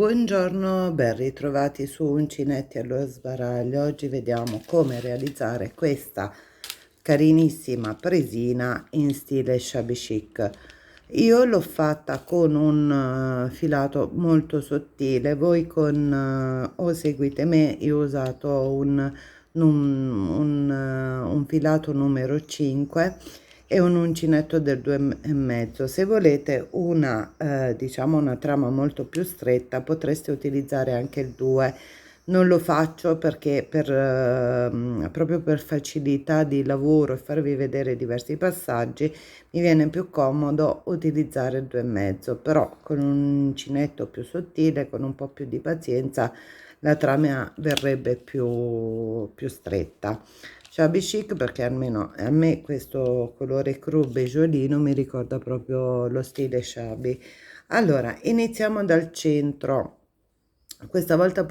Buongiorno, ben ritrovati su Uncinetti allo sbaraglio. Oggi vediamo come realizzare questa carinissima presina in stile shabby chic. Io l'ho fatta con un filato molto sottile, voi o seguite me, io ho usato un filato numero 5 e un uncinetto del 2,5. Se volete diciamo una trama molto più stretta, potreste utilizzare anche il 2. Non lo faccio perché proprio per facilità di lavoro e farvi vedere diversi passaggi mi viene più comodo utilizzare il 2,5, però con un uncinetto più sottile, con un po' più di pazienza, la trama verrebbe più stretta. Shabby chic perché almeno a me questo colore cru beggiolino mi ricorda proprio lo stile shabby. Allora, iniziamo dal centro. Questa volta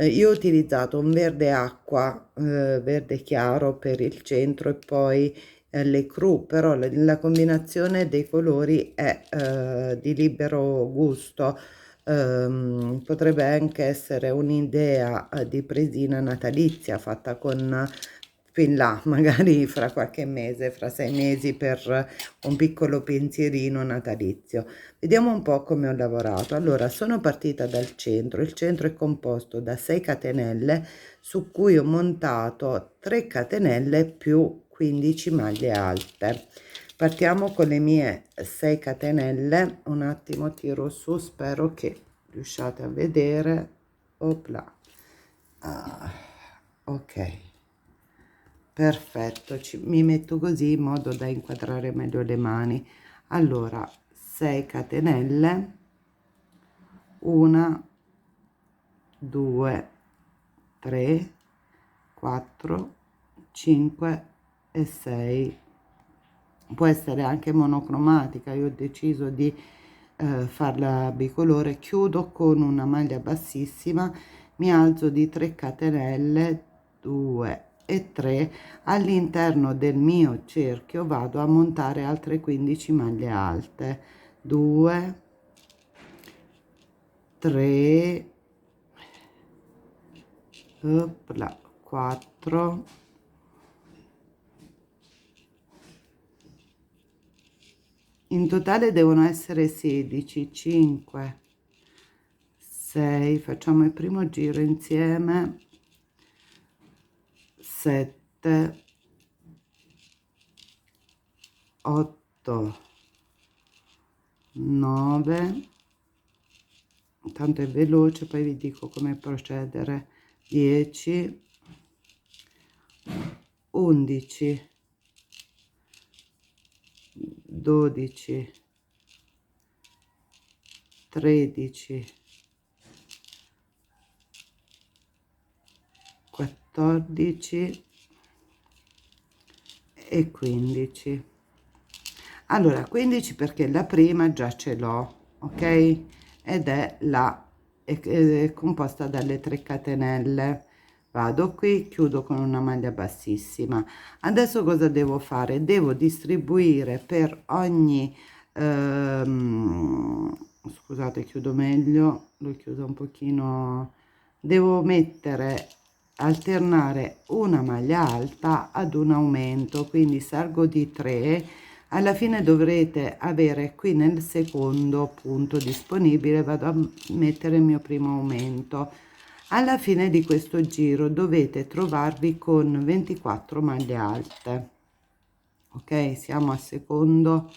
io ho utilizzato un verde acqua, verde chiaro per il centro e poi le cru, però la combinazione dei colori è di libero gusto. Potrebbe anche essere un'idea di presina natalizia fatta con più in là, magari fra qualche mese, fra 6 mesi, per un piccolo pensierino natalizio. Vediamo un po' come ho lavorato. Allora, sono partita dal centro. Il centro è composto da 6 catenelle su cui ho montato 3 catenelle più 15 maglie alte. Partiamo con le mie 6 catenelle, un attimo tiro su, spero che riusciate a vedere. Opla. Ok, perfetto, mi metto così in modo da inquadrare meglio le mani. Allora, 6 catenelle, 1, 2, 3, 4, 5 e 6. Può essere anche monocromatica, io ho deciso di farla bicolore. Chiudo con una maglia bassissima, mi alzo di 3 catenelle, 2 e 3, all'interno del mio cerchio vado a montare altre 15 maglie alte, 2, 3, 4, in totale devono essere 16, 5, 6, facciamo il primo giro insieme, 7, 8, 9, tanto è veloce, poi vi dico come procedere, 10, 11, 12, 13, 14 e 15. Allora, 15 perché la prima già ce l'ho, ok? Ed è composta dalle 3 catenelle. Vado qui, chiudo con una maglia bassissima. Adesso cosa devo fare? Devo distribuire per ogni scusate, chiudo meglio, lo chiudo un pochino, devo alternare una maglia alta ad un aumento, quindi salgo di 3. Alla fine dovrete avere qui nel secondo punto disponibile, vado a mettere il mio primo aumento. Alla fine di questo giro dovete trovarvi con 24 maglie alte. Ok, siamo al secondo,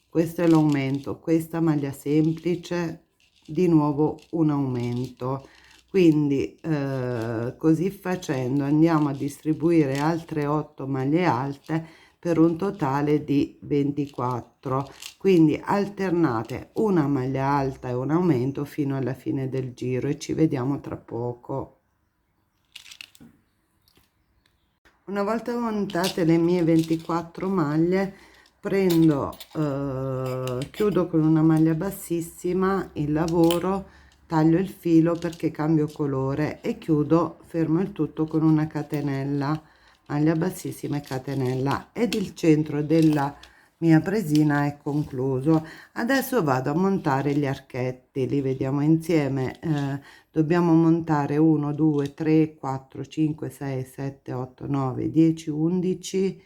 questo è l'aumento, questa maglia semplice, di nuovo un aumento. Quindi così facendo andiamo a distribuire altre 8 maglie alte per un totale di 24. Quindi alternate una maglia alta e un aumento fino alla fine del giro e ci vediamo tra poco. Una volta montate le mie 24 maglie, prendo chiudo con una maglia bassissima il lavoro, taglio il filo perché cambio colore e chiudo, fermo il tutto con una catenella, maglia bassissima e catenella, ed il centro mia presina è concluso. Adesso vado a montare gli archetti, li vediamo insieme. Dobbiamo montare 1 2 3 4 5 6 7 8 9 10 11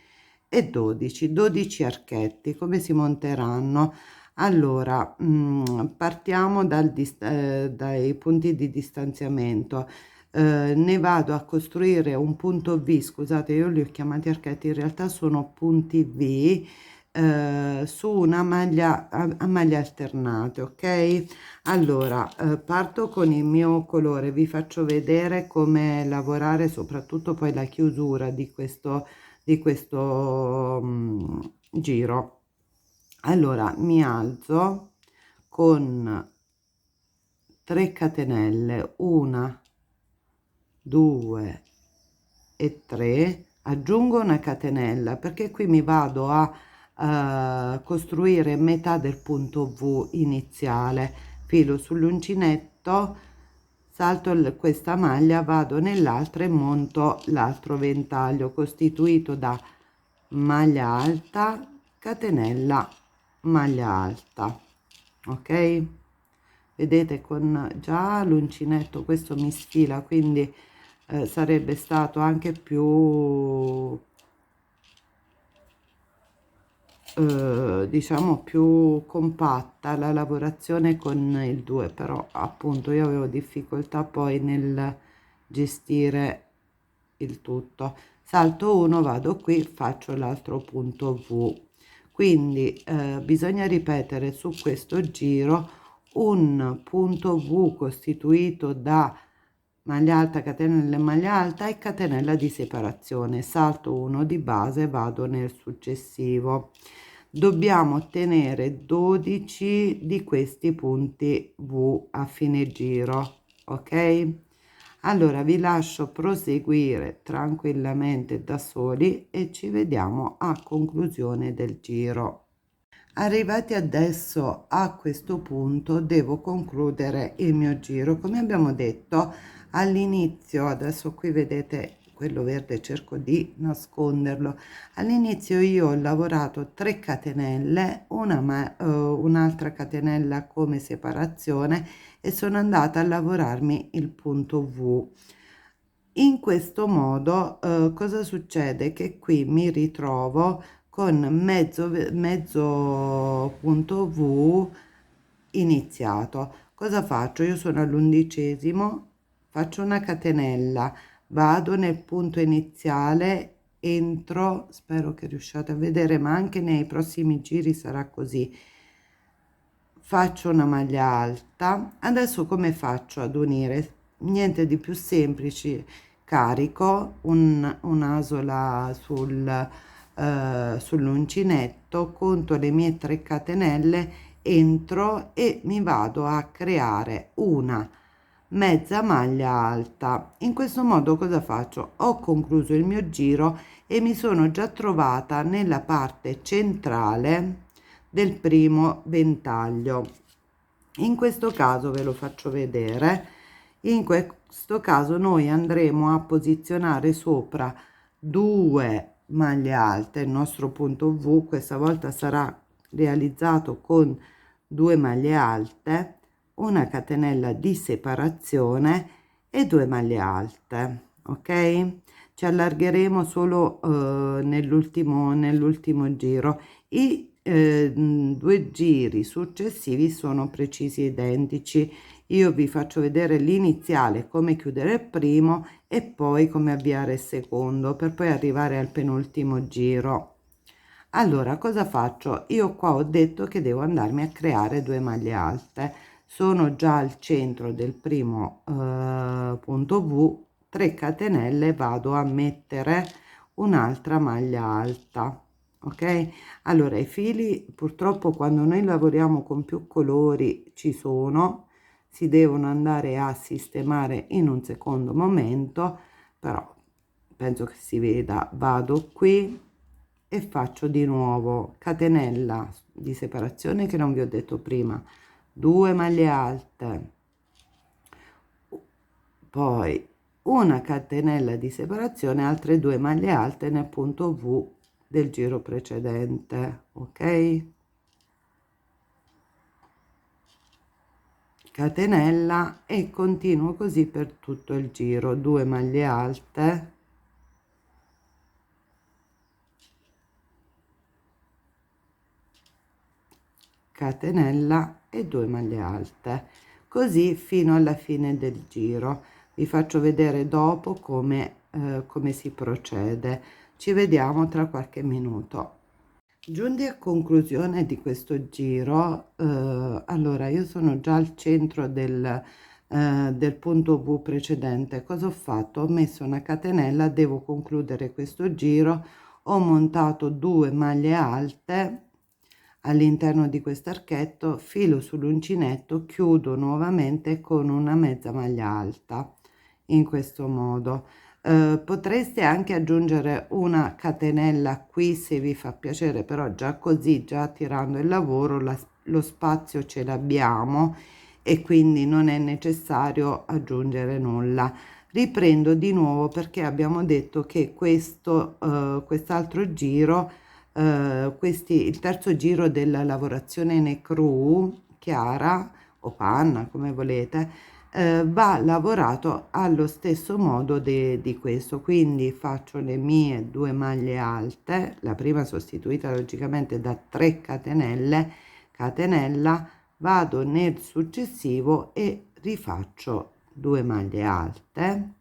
e 12 archetti. Come si monteranno? Allora, partiamo dai punti di distanziamento. Ne vado a costruire un punto V, scusate, io li ho chiamati archetti, in realtà sono punti V, su una maglia a maglie alternate, ok? Allora, parto con il mio colore, vi faccio vedere come lavorare, soprattutto poi la chiusura di questo giro. Allora, mi alzo con 3 catenelle, 1 2 e 3, aggiungo una catenella perché qui mi vado a costruire metà del punto V iniziale. Filo sull'uncinetto, salto questa maglia, vado nell'altra e monto l'altro ventaglio costituito da maglia alta, catenella, maglia alta, ok? Vedete, con già l'uncinetto questo mi sfila, quindi sarebbe stato anche più diciamo più compatta la lavorazione con il 2, però appunto io avevo difficoltà poi nel gestire il tutto. Salto 1, vado qui, faccio l'altro punto V, quindi bisogna ripetere su questo giro un punto V costituito da maglia alta, catenella e maglia alta e catenella di separazione. Salto 1 di base, vado nel successivo. Dobbiamo ottenere 12 di questi punti V a fine giro, ok? Allora vi lascio proseguire tranquillamente da soli e ci vediamo a conclusione del giro. Arrivati adesso a questo punto devo concludere il mio giro. Come abbiamo detto all'inizio, adesso qui vedete quello verde, cerco di nasconderlo. All'inizio io ho lavorato 3 catenelle, un'altra catenella come separazione e sono andata a lavorarmi il punto V. In questo modo cosa succede? Che qui mi ritrovo con mezzo punto V iniziato. Cosa faccio? Io sono all'11°, faccio una catenella, vado nel punto iniziale, entro, spero che riusciate a vedere, ma anche nei prossimi giri sarà così. Faccio una maglia alta. Adesso come faccio ad unire? Niente di più semplice, carico un'asola sull'uncinetto, conto le mie 3 catenelle, entro e mi vado a creare una mezza maglia alta. In questo modo cosa faccio? Ho concluso il mio giro e mi sono già trovata nella parte centrale del primo ventaglio. In questo caso ve lo faccio vedere. In questo caso noi andremo a posizionare sopra 2 maglie alte. Il nostro punto V questa volta sarà realizzato con 2 maglie alte, una catenella di separazione e 2 maglie alte, ok? Ci allargheremo solo nell'ultimo giro. I 2 giri successivi sono precisi identici. Io vi faccio vedere l'iniziale, come chiudere il primo e poi come avviare il secondo, per poi arrivare al penultimo giro. Allora, cosa faccio? Io qua ho detto che devo andarmi a creare 2 maglie alte. Sono già al centro del primo punto V, 3 catenelle, vado a mettere un'altra maglia alta, ok? Allora i fili purtroppo quando noi lavoriamo con più colori ci sono, si devono andare a sistemare in un secondo momento, però penso che si veda. Vado qui e faccio di nuovo catenella di separazione che non vi ho detto prima, 2 maglie alte, poi una catenella di separazione, altre 2 maglie alte nel punto V del giro precedente, ok? Catenella e continuo così per tutto il giro, 2 maglie alte, catenella e 2 maglie alte, così fino alla fine del giro. Vi faccio vedere dopo come si procede. Ci vediamo tra qualche minuto. Giunti a conclusione di questo giro, allora io sono già al centro del punto V precedente. Cosa ho fatto? Ho messo una catenella, devo concludere questo giro, ho montato 2 maglie alte all'interno di questo archetto, filo sull'uncinetto, chiudo nuovamente con una mezza maglia alta, in questo modo. Potreste anche aggiungere una catenella qui se vi fa piacere, però già così, già tirando il lavoro, lo spazio ce l'abbiamo e quindi non è necessario aggiungere nulla. Riprendo di nuovo perché abbiamo detto che quest'altro giro, il terzo giro della lavorazione necru chiara o panna, come volete, va lavorato allo stesso modo di questo. Quindi faccio le mie 2 maglie alte, la prima sostituita logicamente da 3 catenelle, catenella, vado nel successivo e rifaccio 2 maglie alte,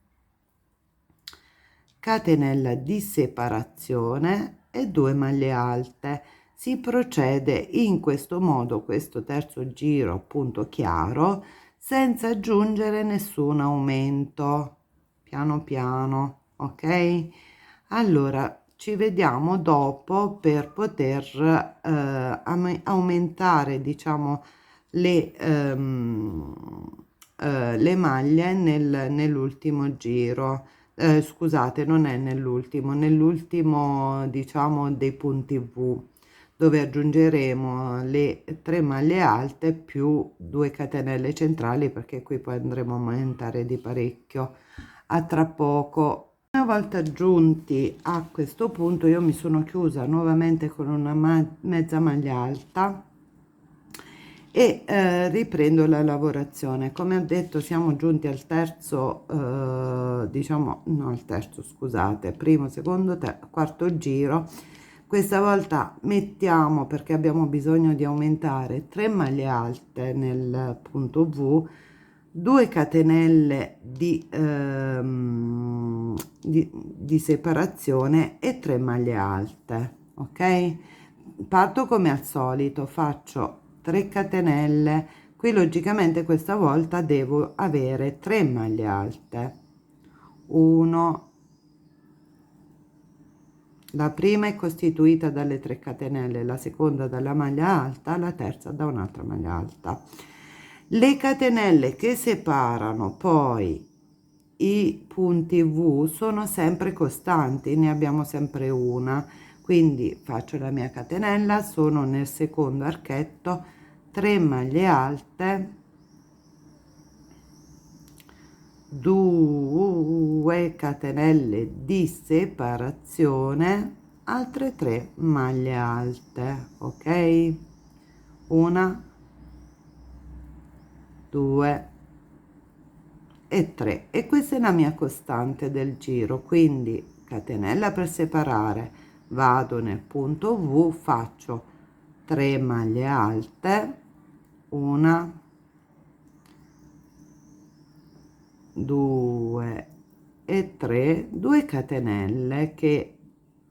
catenella di separazione e 2 maglie alte. Si procede in questo modo, questo terzo giro appunto chiaro, senza aggiungere nessun aumento, piano piano, ok? Allora ci vediamo dopo per poter aumentare, diciamo, le maglie nell'ultimo giro. Scusate, non è nell'ultimo diciamo dei punti V, dove aggiungeremo le 3 maglie alte più 2 catenelle centrali, perché qui poi andremo a aumentare di parecchio. A tra poco. Una volta giunti a questo punto io mi sono chiusa nuovamente con una mezza maglia alta e riprendo la lavorazione. Come ho detto, siamo giunti al terzo, diciamo, no, al terzo, scusate, primo, secondo, quarto giro. Questa volta mettiamo, perché abbiamo bisogno di aumentare, 3 maglie alte nel punto V, 2 catenelle di separazione e 3 maglie alte, ok? Parto come al solito, faccio 3 catenelle, qui logicamente questa volta devo avere 3 maglie alte, 1, la prima è costituita dalle 3 catenelle, la seconda dalla maglia alta, la terza da un'altra maglia alta. Le catenelle che separano poi i punti V sono sempre costanti, ne abbiamo sempre una, quindi faccio la mia catenella, sono nel secondo archetto, 3 maglie alte, 2 catenelle di separazione, altre 3 maglie alte, ok? 1, 2 e 3, e questa è la mia costante del giro. Quindi catenella per separare, vado nel punto V, faccio 3 maglie alte, 1, 2 e 3, 2 catenelle che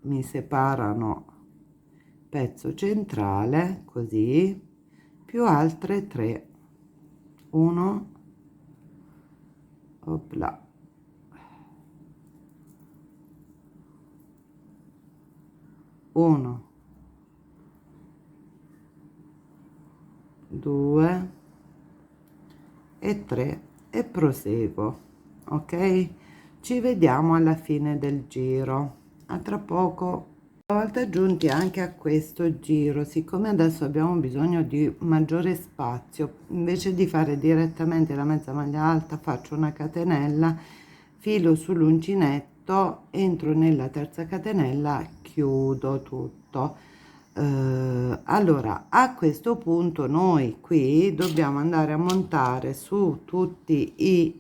mi separano pezzo centrale, così, più altre 3, 1, opla, 1, 2 e 3 e proseguo, ok? Ci vediamo alla fine del giro, a tra poco. Una volta giunti anche a questo giro, siccome adesso abbiamo bisogno di maggiore spazio, invece di fare direttamente la mezza maglia alta faccio una catenella, filo sull'uncinetto, entro nella terza catenella, chiudo tutto. Allora a questo punto noi qui dobbiamo andare a montare su tutti i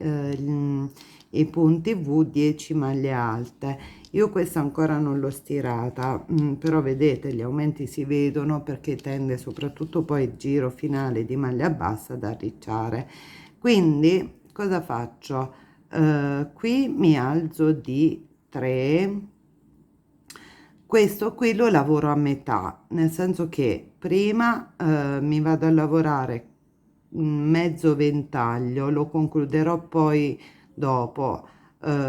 punti V 10 maglie alte. Io questa ancora non l'ho stirata, però vedete gli aumenti si vedono perché tende soprattutto poi il giro finale di maglia bassa ad arricciare. Quindi cosa faccio? Qui mi alzo di 3. Questo qui lo lavoro a metà, nel senso che prima mi vado a lavorare mezzo ventaglio, lo concluderò poi dopo,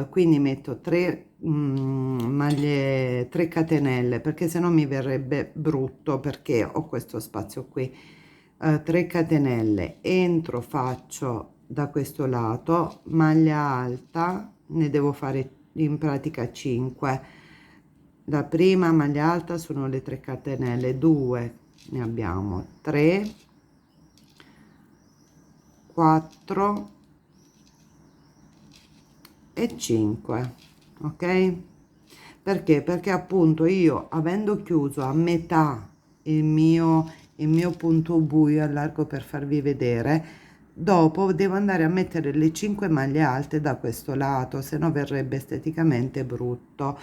quindi metto 3 maglie, 3 catenelle, perché se no mi verrebbe brutto, perché ho questo spazio qui. 3 catenelle, entro, faccio da questo lato maglia alta, ne devo fare in pratica 5. La prima maglia alta sono le 3 catenelle, 2 ne abbiamo, 3, 4 e 5. Ok, perché appunto io, avendo chiuso a metà il mio punto buio, allargo per farvi vedere, dopo devo andare a mettere le 5 maglie alte da questo lato, se no verrebbe esteticamente brutto.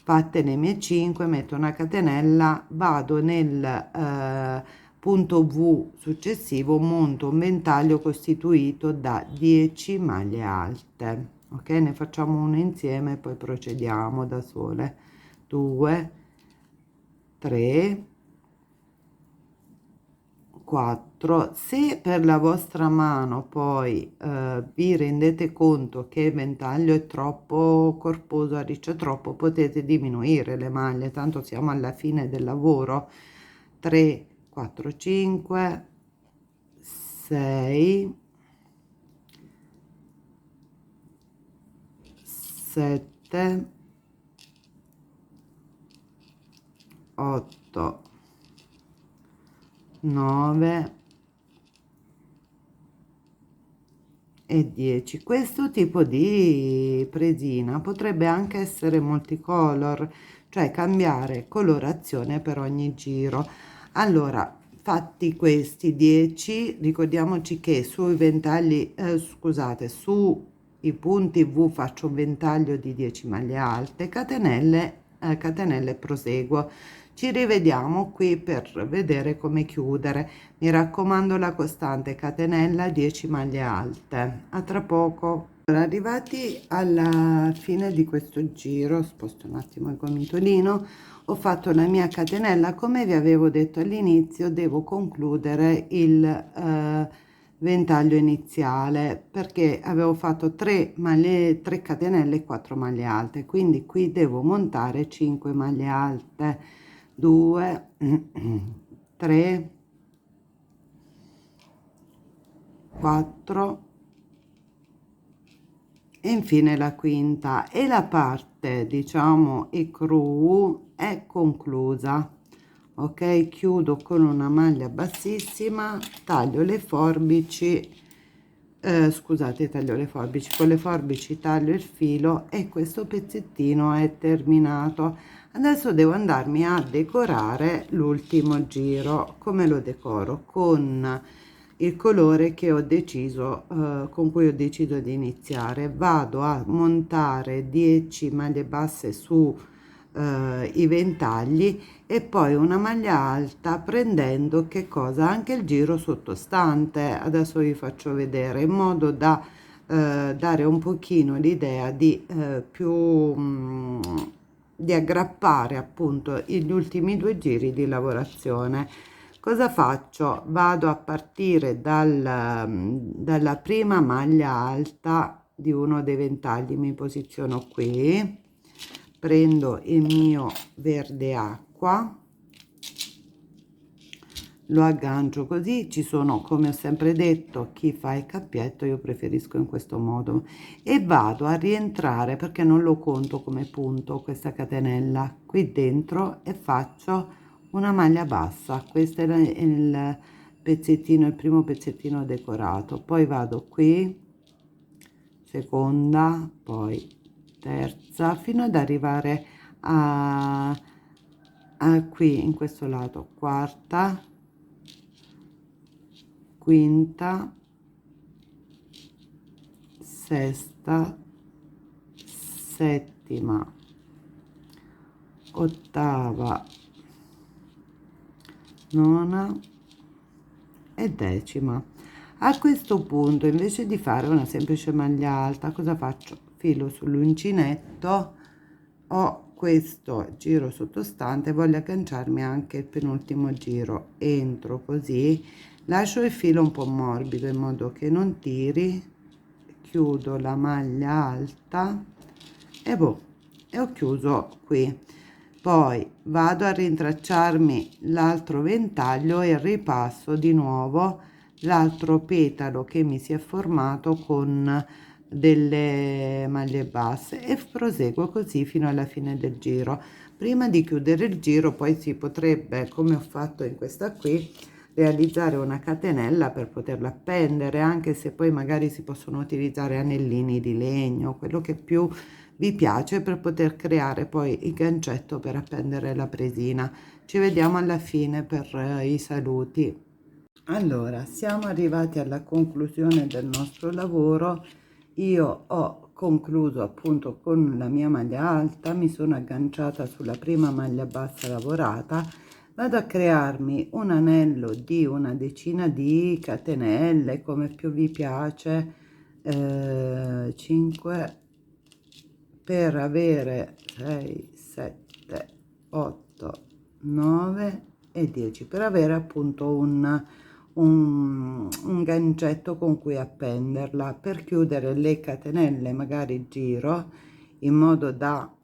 Fatte le mie 5, metto una catenella, vado nel punto V successivo, monto un ventaglio costituito da 10 maglie alte. Ok, ne facciamo uno insieme e poi procediamo da sole. 2, 3, 4. Se per la vostra mano poi vi rendete conto che il ventaglio è troppo corposo, arriccia troppo, potete diminuire le maglie, tanto siamo alla fine del lavoro. 3, 4, 5, 6, 7, 8, 9 e 10. Questo tipo di presina potrebbe anche essere multicolor, cioè cambiare colorazione per ogni giro. Allora, fatti questi 10, ricordiamoci che sui ventagli, scusate, su i punti V faccio un ventaglio di 10 maglie alte, catenelle proseguo. Ci rivediamo qui per vedere come chiudere. Mi raccomando, la costante catenella, 10 maglie alte. A tra poco. Allora, arrivati alla fine di questo giro, sposto un attimo il gomitolino, ho fatto la mia catenella. Come vi avevo detto all'inizio, devo concludere il ventaglio iniziale, perché avevo fatto 3 maglie, 3 catenelle e 4 maglie alte, quindi qui devo montare 5 maglie alte. 2, 3, 4 e infine la quinta, e la parte, diciamo, ecru è conclusa. Ok, chiudo con una maglia bassissima, taglio le forbici, scusate, taglio le forbici, con le forbici taglio il filo e questo pezzettino è terminato. Adesso devo andarmi a decorare l'ultimo giro. Come lo decoro? Con il colore che ho deciso, con cui ho deciso di iniziare. Vado a montare 10 maglie basse su i ventagli e poi una maglia alta, prendendo che cosa? Anche il giro sottostante. Adesso vi faccio vedere, in modo da dare un pochino l'idea di di aggrappare appunto gli ultimi 2 giri di lavorazione. Cosa faccio? Vado a partire dalla prima maglia alta di uno dei ventagli, mi posiziono qui, prendo il mio verde acqua, lo aggancio così. Ci sono, come ho sempre detto, chi fa il cappietto, io preferisco in questo modo, e vado a rientrare, perché non lo conto come punto, questa catenella qui dentro, e faccio una maglia bassa. Questo è il pezzettino, il primo pezzettino decorato. Poi vado qui, seconda, poi terza, fino ad arrivare qui in questo lato quarta, quinta, sesta, settima, ottava, nona e decima. A questo punto, invece di fare una semplice maglia alta, cosa faccio? Filo sull'uncinetto, ho questo giro sottostante, voglio agganciarmi anche il penultimo giro, entro così, lascio il filo un po' morbido in modo che non tiri, chiudo la maglia alta e boh, e ho chiuso qui. Poi vado a rintracciarmi l'altro ventaglio e ripasso di nuovo l'altro petalo che mi si è formato con delle maglie basse e proseguo così fino alla fine del giro. Prima di chiudere il giro poi si potrebbe, come ho fatto in questa qui, realizzare una catenella per poterla appendere, anche se poi magari si possono utilizzare anellini di legno, quello che più vi piace, per poter creare poi il gancetto per appendere la presina. Ci vediamo alla fine per i saluti. Allora, siamo arrivati alla conclusione del nostro lavoro. Io ho concluso appunto con la mia maglia alta, mi sono agganciata sulla prima maglia bassa lavorata, vado a crearmi un anello di una decina di catenelle, come più vi piace, 5 per avere 6, 7, 8, 9 e 10, per avere appunto un gancetto con cui appenderla. Per chiudere le catenelle magari giro in modo da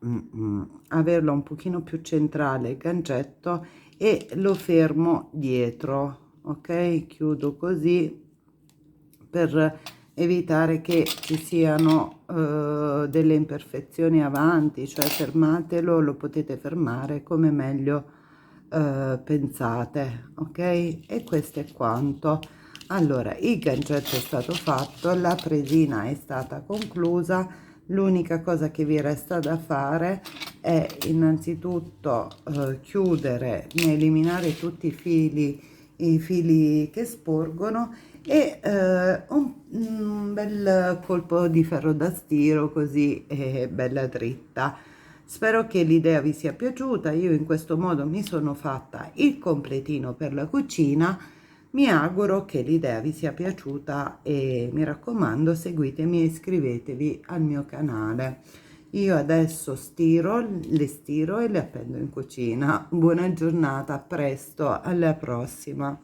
averlo un pochino più centrale il gancetto e lo fermo dietro, ok? Chiudo così per evitare che ci siano delle imperfezioni avanti, cioè fermatelo, lo potete fermare come meglio pensate, ok? E questo è quanto. Allora, il gancetto è stato fatto, la presina è stata conclusa, l'unica cosa che vi resta da fare è innanzitutto chiudere, eliminare tutti i fili che sporgono e un bel colpo di ferro da stiro, così è bella dritta. Spero che l'idea vi sia piaciuta. Io in questo modo mi sono fatta il completino per la cucina. Mi auguro che l'idea vi sia piaciuta e mi raccomando, seguitemi e iscrivetevi al mio canale. Io adesso le stiro e le appendo in cucina. Buona giornata, a presto, alla prossima.